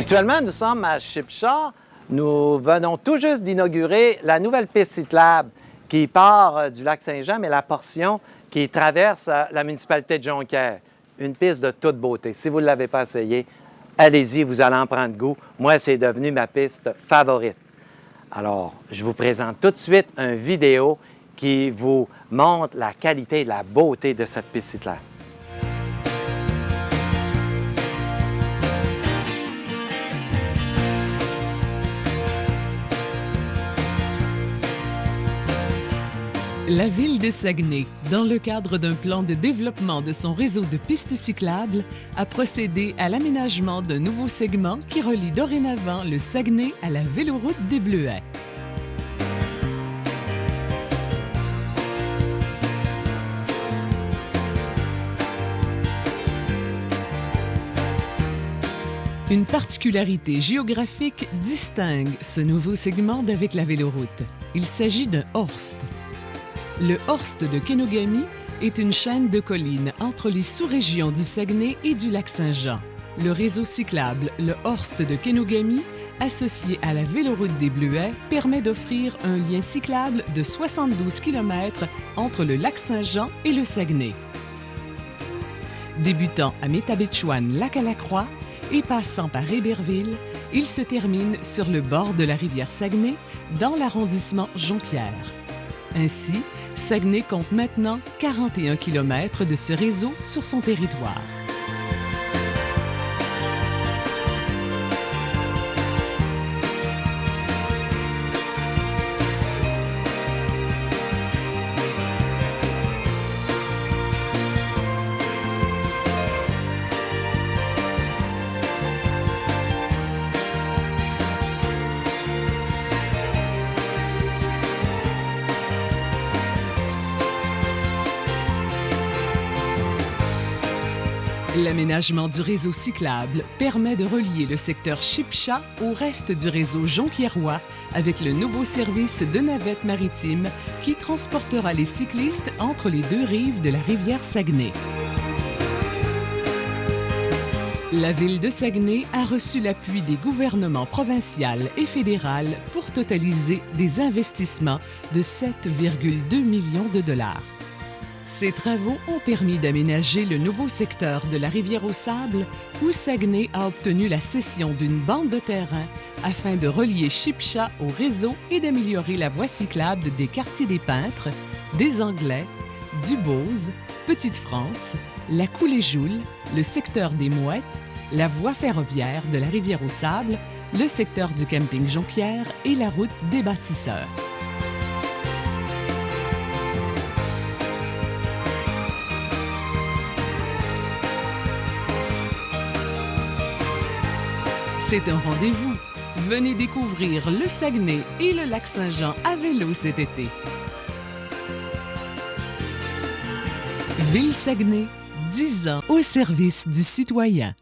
Actuellement, nous sommes à Shipshaw. Nous venons tout juste d'inaugurer la nouvelle piste cyclable qui part du lac Saint-Jean, mais la portion qui traverse la municipalité de Jonquière. Une piste de toute beauté. Si vous ne l'avez pas essayé, allez-y, vous allez en prendre goût. Moi, c'est devenu ma piste favorite. Alors, je vous présente tout de suite une vidéo qui vous montre la qualité et la beauté de cette piste cyclable. La ville de Saguenay, dans le cadre d'un plan de développement de son réseau de pistes cyclables, a procédé à l'aménagement d'un nouveau segment qui relie dorénavant le Saguenay à la véloroute des Bleuets. Une particularité géographique distingue ce nouveau segment d'avec la véloroute. Il s'agit d'un horst. Le horst de Kenogami est une chaîne de collines entre les sous-régions du Saguenay et du lac Saint-Jean. Le réseau cyclable, le horst de Kenogami, associé à la véloroute des Bleuets, permet d'offrir un lien cyclable de 72 km entre le lac Saint-Jean et le Saguenay. Débutant à Métabetchouan-Lac-à-la-Croix et passant par Héberville, il se termine sur le bord de la rivière Saguenay, dans l'arrondissement Jonquière. Ainsi, Saguenay compte maintenant 41 km de ce réseau sur son territoire. L'aménagement du réseau cyclable permet de relier le secteur Shipshaw au reste du réseau jonquiérois avec le nouveau service de navette maritime qui transportera les cyclistes entre les deux rives de la rivière Saguenay. La ville de Saguenay a reçu l'appui des gouvernements provincial et fédéral pour totaliser des investissements de 7,2 millions de dollars. Ces travaux ont permis d'aménager le nouveau secteur de la Rivière-aux-Sables où Saguenay a obtenu la cession d'une bande de terrain afin de relier Shipshaw au réseau et d'améliorer la voie cyclable des quartiers des Peintres, des Anglais, du Beauce, Petite-France, la Coulée-Joule, le secteur des Mouettes, la voie ferroviaire de la Rivière-aux-Sables, le secteur du camping Jonquière et la route des bâtisseurs. C'est un rendez-vous. Venez découvrir le Saguenay et le lac Saint-Jean à vélo cet été. Ville Saguenay, 10 ans au service du citoyen.